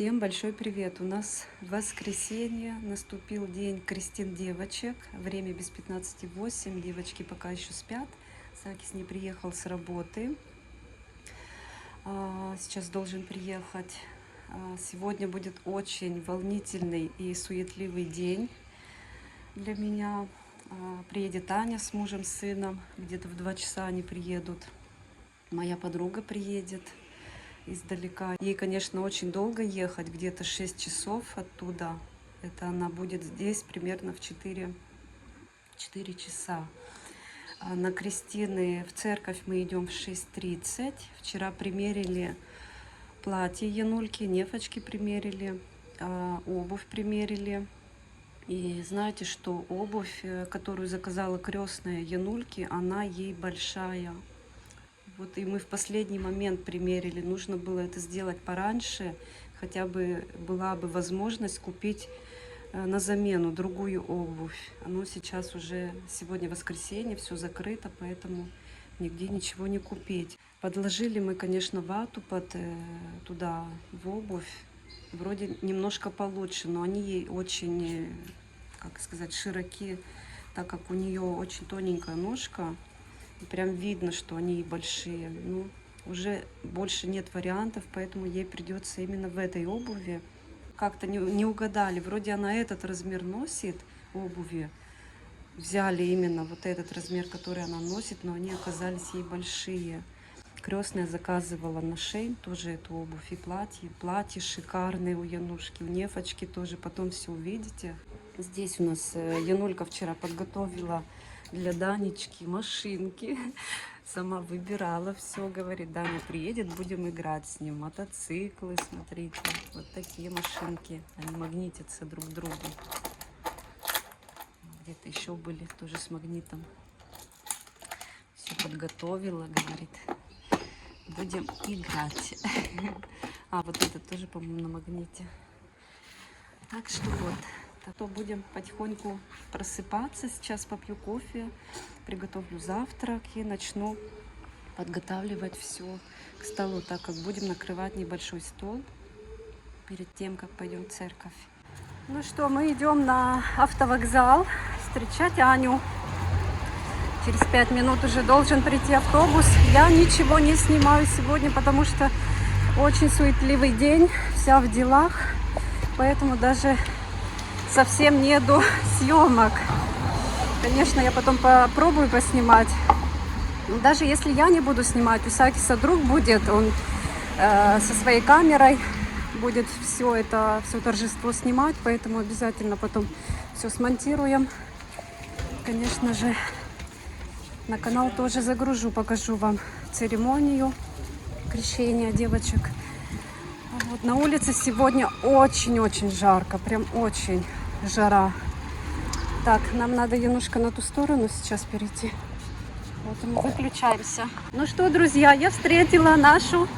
Всем большой привет! У нас воскресенье, наступил день крестин девочек, время без 15:08, девочки пока еще спят. Сакис не приехал с работы, сейчас должен приехать. Сегодня будет очень волнительный и суетливый день для меня. Приедет Аня с мужем, с сыном, где-то в 2 часа они приедут. Моя подруга приедет издалека. Ей, конечно, очень долго ехать, где-то 6 часов оттуда. Это она будет здесь примерно в 4 часа. На крестины в церковь мы идем в 6:30. Вчера примерили платье Янульки, нефочки примерили, обувь примерили. И знаете, что обувь, которую заказала крестная Янульки, она ей большая. Вот и мы в последний момент примерили. Нужно было это сделать пораньше, хотя бы была бы возможность купить на замену другую обувь. Но сейчас уже сегодня воскресенье, все закрыто, поэтому нигде ничего не купить. Подложили мы, конечно, вату туда, в обувь. Вроде немножко получше, но они ей очень, как сказать, широки, так как у нее очень тоненькая ножка. И прям видно, что они большие. Ну, уже больше нет вариантов, поэтому ей придется именно в этой обуви. Как-то не угадали. Вроде она этот размер носит, обуви. Взяли именно вот этот размер, который она носит, но они оказались ей большие. Крестная заказывала на Шейн тоже эту обувь и платье. Платье шикарные у Янушки, у Нефочки тоже. Потом все увидите. Здесь у нас Янулька вчера подготовила для Данечки машинки. Сама выбирала все, говорит, Даня приедет, будем играть с ним. Мотоциклы, смотрите, вот такие машинки. Они магнитятся друг к другу. Где-то еще были тоже с магнитом. Все подготовила, говорит, будем играть. Вот этот тоже, по-моему, на магните. Так что вот. То будем потихоньку просыпаться. Сейчас попью кофе, приготовлю завтрак и начну подготавливать все к столу, так как будем накрывать небольшой стол перед тем, как пойдем в церковь. Ну что, мы идем на автовокзал встречать Аню. Через 5 минут уже должен прийти автобус. Я ничего не снимаю сегодня, потому что очень суетливый день, вся в делах, поэтому даже совсем нету съемок. Конечно, я потом попробую поснимать. Но даже если я не буду снимать, у Сакиса друг будет, он со своей камерой будет все торжество снимать, поэтому обязательно потом все смонтируем. Конечно же, на канал тоже загружу, покажу вам церемонию крещения девочек. Вот на улице сегодня очень-очень жарко, прям очень жара. Так, нам надо, Янушка, на ту сторону сейчас перейти. Поэтому выключаемся. Ну что, друзья, я встретила нашу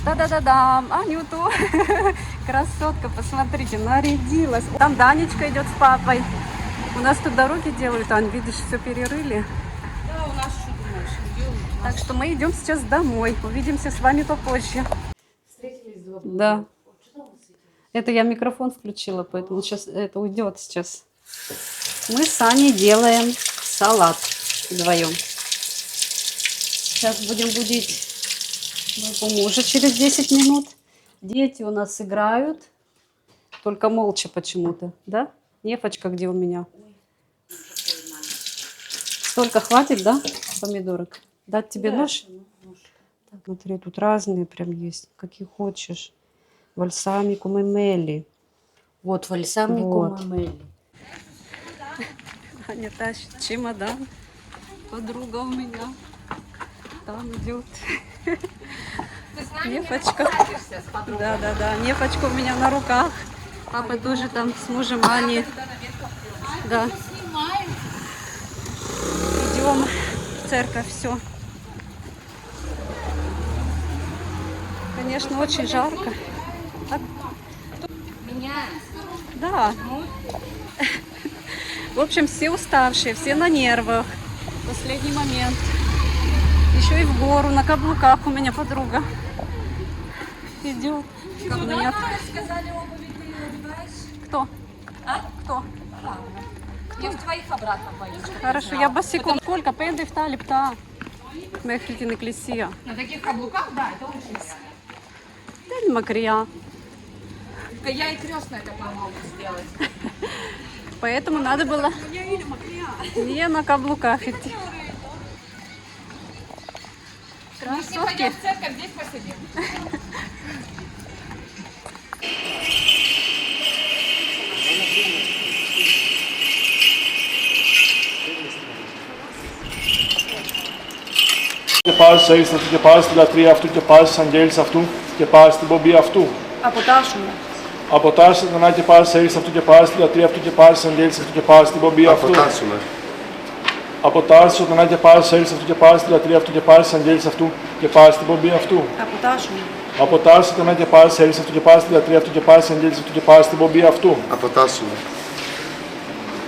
Анюту. Красотка, посмотрите, нарядилась. Там Данечка идет с папой. У нас тут дороги делают, Ань, видишь, все перерыли. Да, у нас что думаешь, идем. Так что мы идем сейчас домой. Увидимся с вами попозже. Встретились 2 года. Да. Это я микрофон включила, поэтому сейчас это уйдет сейчас. Мы с Аней делаем салат вдвоем. Сейчас будем будить моего мужа через 10 минут. Дети у нас играют, только молча почему-то, да? Нефочка где у меня? Столько хватит, да, помидорок? Дать тебе нож? Так, смотри, тут разные прям есть, какие хочешь. Бальсамику мемели. Вот, бальсамику мемели. Аня тащит чемодан. Подруга у меня там идет. Нефочка. Да. Нефочка у меня на руках. Папа тоже там с мужем Ани. Да. Идем в церковь, все. Конечно, очень жарко. Да. В общем, все уставшие, все на нервах. Последний момент. Еще и в гору, на каблуках у меня подруга идет. Как нет? Сказали, обуви ты не надеваешь? Кто? А? Кто? Ладно. Я в твоих обратно боюсь. Хорошо, я босиком. Сколько? Пенды в талипта. Мехлитин клесия. На таких каблуках, да, это лучше. День макрия. Да я и крестное такое могу сделать. Поэтому надо было не на каблуках идти. Если пойдем в церковь, здесь посидим. Και πας σε αίσθηση και πας στη λατρεία αυτού και πας στις αγγέλες αυτού και πας στην πομπή αυτού. Αποτάσσουμε. Αποτάσσεσαι τον Άκη και πας σε αίσθηση αυτού και πας στη λατρεία αυτού και πας στις αγγέλες αυτού και πας στην πομπή αυτού. Αποτάσσουμε. Αποτάσσεσαι τον Άκη και πας σε αίσθηση αυτού και πας στη λατρεία αυτού και πας στις αγγέλες αυτού και πας στην πομπή αυτού. Αποτάσσουμε. Αποτάσσεσαι τον Άκη και πας σε αίσθηση αυτού και πας στη λατρεία αυτού και πας στις αγγέλες αυτού και πας στην πομπή αυτού. Αποτάσσουμε.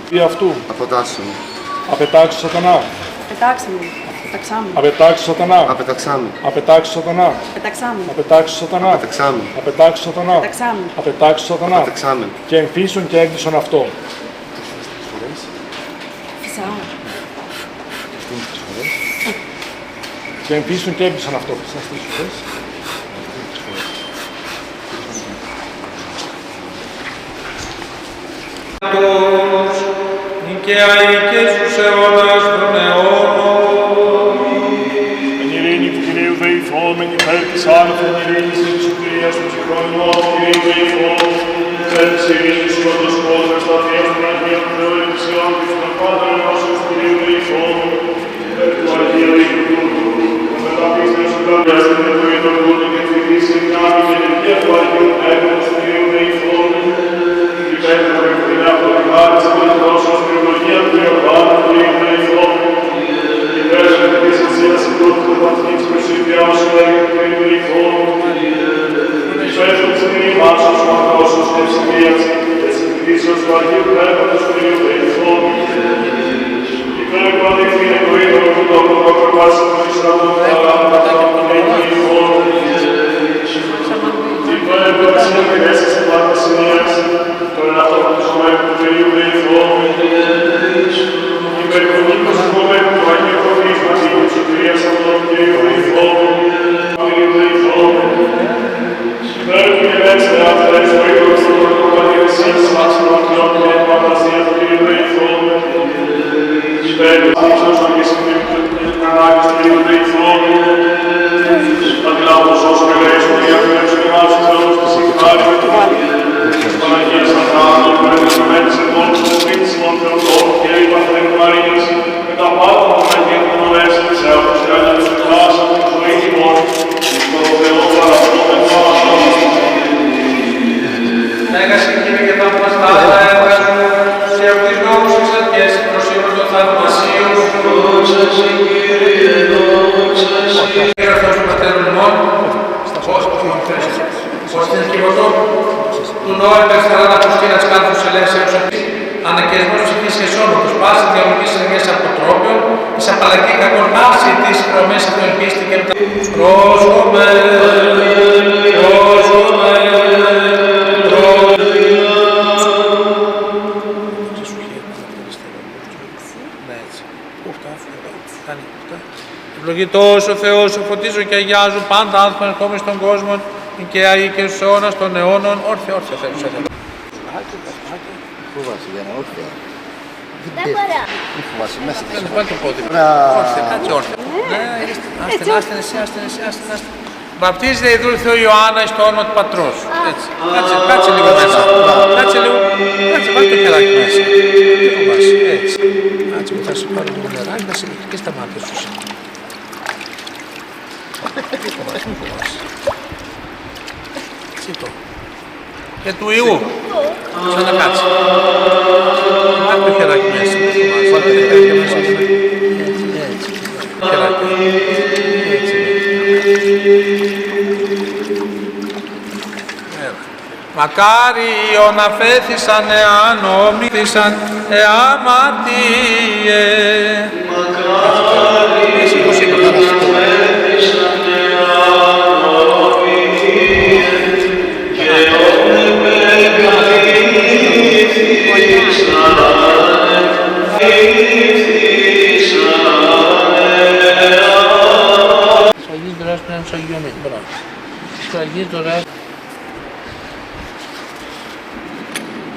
Πομπή αυτού. Αποτάσσουμε. Απετάξου σατανά. Πετάξαμε. Πεταξάμε. Απετάξου σατανά. Απεταξάμε. Απετάξου σατανά. Πεταξάμε. Απετάξου σατανά. Απεταξάμε. Απετάξου σατανά. Πεταξάμε. Απετάξου σατανά. Απεταξάμε. Και εμφύσουν και έγκλεισον αυτό. Φυσάω. Και εμφύσουν και έγκλεισον αυτό. Νικαιαϊκές τους αιώνας των αιώνων. Εν ειρήνη του Κυρίου δεηθόμεν, υπέρ της άνωθεν ειρήνης της Κυρίας του συγχρόνιμου Κυρίου δεηθόμεν, υπέρ της ειρήνης του όντως κόσμου, στα θεία των Αγίων Θεού Εκκλησιών και των Πάντων ενώσεως του Κυρίου δεηθόμεν, υπέρ του Αγίου Ιητού, των μεταπίστεως του Καρδιάς και του Ιητών Κούντου και φυγής και κάμη και νικία του Αγίου Πνεύματος του Κυρίου δεηθόμεν, υπέρ του Αγίου Αυτοκράτης και του Δόσος και ευλογία του Ιωάννου του Κυρίου δεηθόμεν, υπέρ της Εκκλησίας και του Βαθμής Προσυμπιάς του Αγίου Κυρίου δεηθόμεν, υπέρ της Κυρίμασος του Ανθρώπους και ψυχίας και της Εκκλησίας του Αγίου Πνεύματος του Κυρίου δεηθόμεν, υπέρ του αδεικτήνε του είδωρου του τόπου που ακροβάσει του Ισραήλ του Αγάπη του Κυρίου δεηθόμεν, υπέρ της Εκκλησίας της Πλατεσσινίας των εναυτών του Σωμαίου του Κυρίου δεηθόμεν, υπέρ του Νίκος του Κομμέτου του Αγίου Προφήτου και της Κυρίας αυτών του Κυρίου δεηθόμεν, υπέρ του Γενέξτε αυτές του είδωρου του τόπου που αγιωσίας μας των Αγιών και την Παντασία του Κυρίου δεηθόμεν, υπέρ του Ίσως Αγισιμίου και την Ανάγκης του Κυρίου δεηθόμεν, αντιλάβως όσο και λέει στον Ιωάννη και μας Θεός της συγχάρη της Παναγίας Αθάνου, περιλαμβανομένης εντών του Σπίτσιμων Θεοτών και η Παθρίνου Μαρίας, με τα πάντα των Αγίων των Ορέσης της Εαυτούς και άλλα της Εκκλάσης του ζωή ημών, στο Θεό παραπλώμενο αυτόν. Μέγασε Κύριε και θαυμαστά τα έργα σου, τους εαυτείς λόγους εξαρτιές, προσήμως των θαυμασίων σου. Δόξα σε Κύριε, δόξα σε. Κύριε Θεός του Πατέρου ημών, ως την κυβωτό του νόου υπερσταρά να προσκύνας κάλφους ελεύσεως επίσης, ανακαισμός ψυχής και σώματος, πάση διαλογής ενέργειας αποτρόπιων, εις απαλλαγή κακών πάση της χρωμές από την πίστη και μετά. Πρόσχομαι, πρόσχομαι, Ευλογητός ο Θεός, ο φωτίζω και αγιάζω πάντα άνθρωπον ερχόμενοι στον κόσμο, και αεί και στους αιώνας των αιώνων. Όρθια, όρθια θέλεις. Φοβάσαι για να όρθια. Δεν μπορώ. Μη φοβάσαι μέσα. Βάλει το πόδι. Όρθια, κάτσε όρθια. Άστεν εσύ. Βαπτίζεται η δούλη Θεού Ιωάννα εις το όνομα του Πατρός. Έτσι. Κάτσε λίγο μέσα. Κάτσε λίγο. Κάτσε, βάλει το χεράκι μέσα. Δεν φοβάσαι. Έτσι. Κάτσε, μετά σου πάρω λίγο νεράκι, να σε και στα μάτια σου. Δεν φοβάσαι. Σήκω. Και του Ιού. Ξανακάτσε. Βάλει το χεράκι μέσα. Δεν φοβάσαι. Βάλει το χεράκι μέσα. Έτσι. Χεράκι. Έτσι. Μακάριον αφέθησαν εάν ομήθησαν εαμαρτίε. Μακάριον αφέθησαν εάν ομήθησαν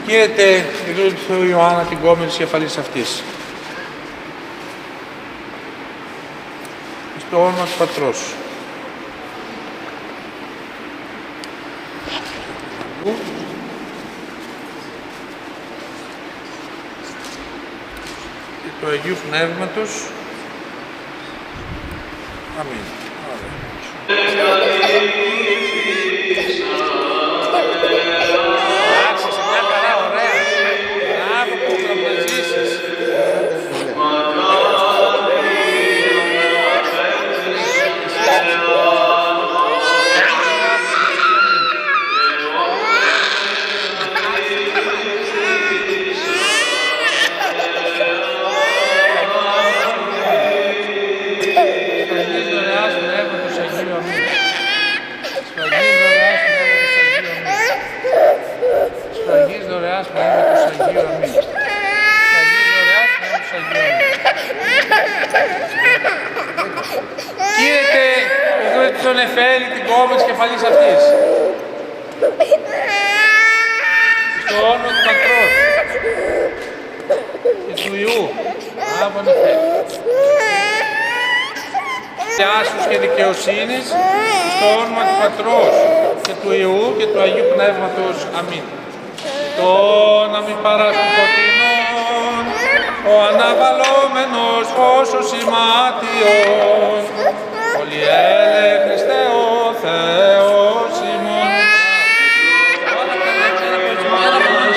Κήρυτε η δούλη του Θεού Ιωάννα την κόμη της κεφαλής αυτής. Στο όνομα του Πατρός. Και του Αγίου Πνεύματος. Αμήν. Εντάξει, σε μια χαρά, ωραία. Μπράβο που τραυματίζεις. Κοίτατε εδώ τον Εφέλη την κόμμα της κεφαλής αυτής. Στο όνομα του Πατρός και του Υιού. Άβον Εφέλη. Άσους και δικαιοσύνης στο όνομα του Πατρός και του Υιού και του Αγίου Πνεύματος. Αμήν. Το να μην παράσουν φωτεινών, ο αναβαλόμενος όσο σημάτιος, πολυέλε Χριστέ ο Θεός ημών. Όλα τα λέξερα από τις μόνες.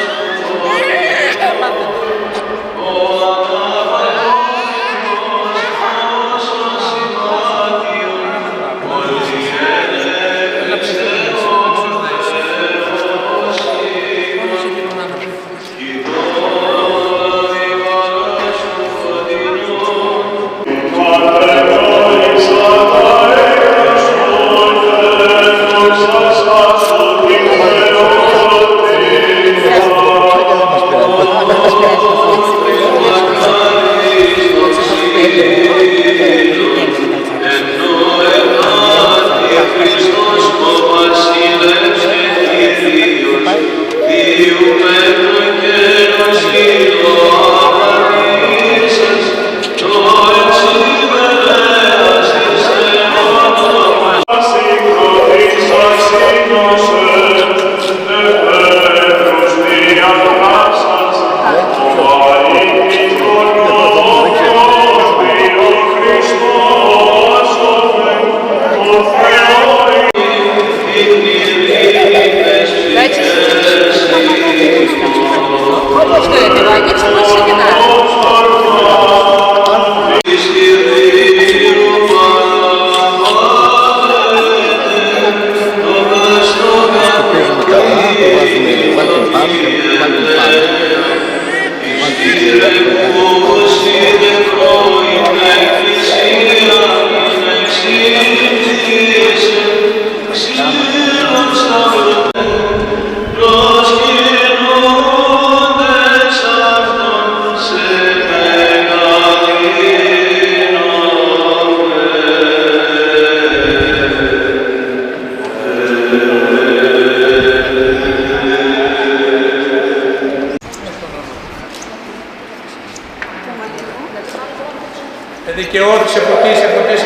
Δικαιώθησε ποτής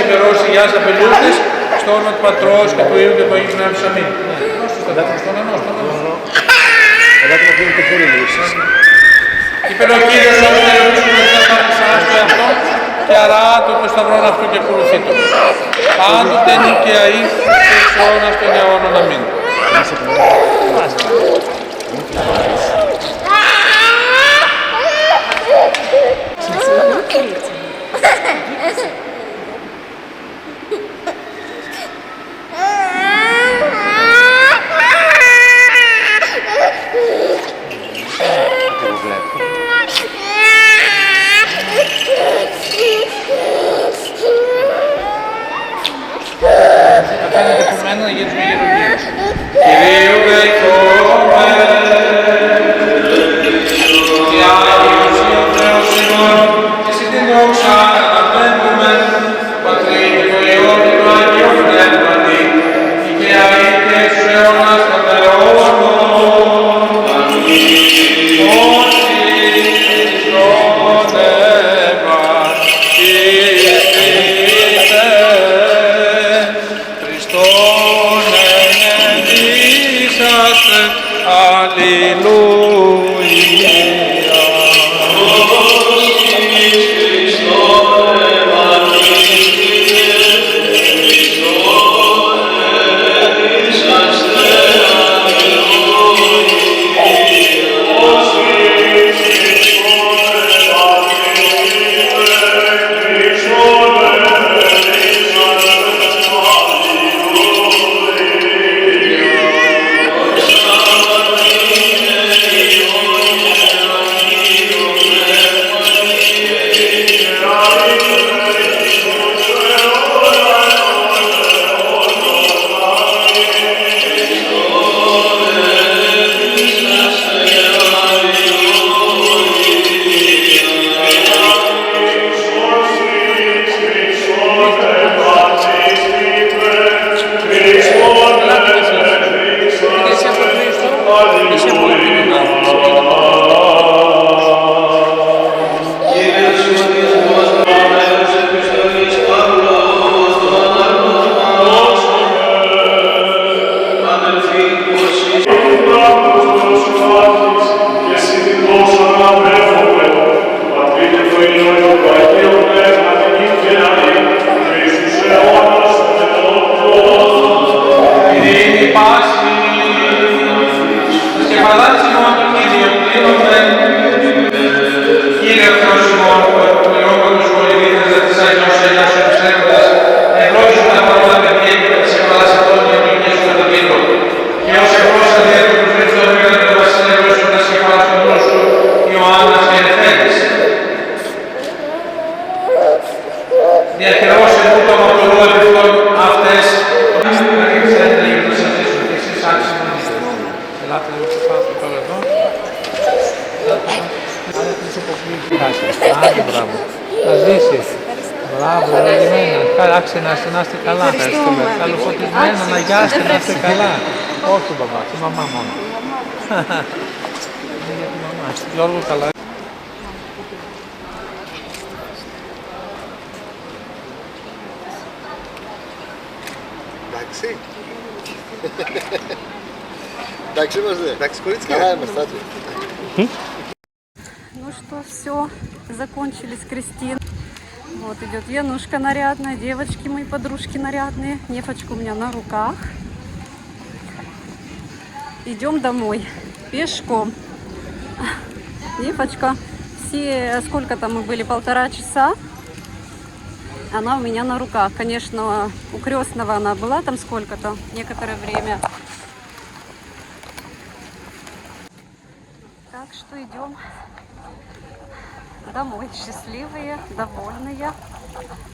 υπερώσει γιάς απελούτης στο όνομα του Πατρός και του Υιού και του Αγίου Πνεύματος. Αμήν. Στον ενός. Είπε ο Κύριος ότι θα ρωτήσουμε την απάντησάς του εαυτό και αράτω το σταυρόν αυτού και ακολουθεί το. Πάντοτε νικαιαή και εξώνας των αιώνων. Αμήν. Φαίνεται από μένα να γυρίζουμε γύρω-γύρω. Κυρίου είσαστε. Αλληλούια. Άντε, μπράβο. Να ζήσεις. Μπράβο, ευλογημένα. Καλά, να είστε καλά. Καλοφωτισμένα, να γιάστε, να είστε καλά. Όχι τον μπαμπά, τη μαμά μόνο. Είναι για τη μαμά. Γιώργο, καλά. Εντάξει. Εντάξει είμαστε. Εντάξει, κορίτσια. Καλά είμαστε, άτρε. Ну что, все, закончили с Кристин. Вот идет Янушка нарядная, девочки мои подружки нарядные. Нефочка у меня на руках. Идем домой пешком. Нефочка, все, сколько там мы были, 1,5 часа. Она у меня на руках. Конечно, у крестного она была там сколько-то, некоторое время. Так что идем домой, счастливые, довольные.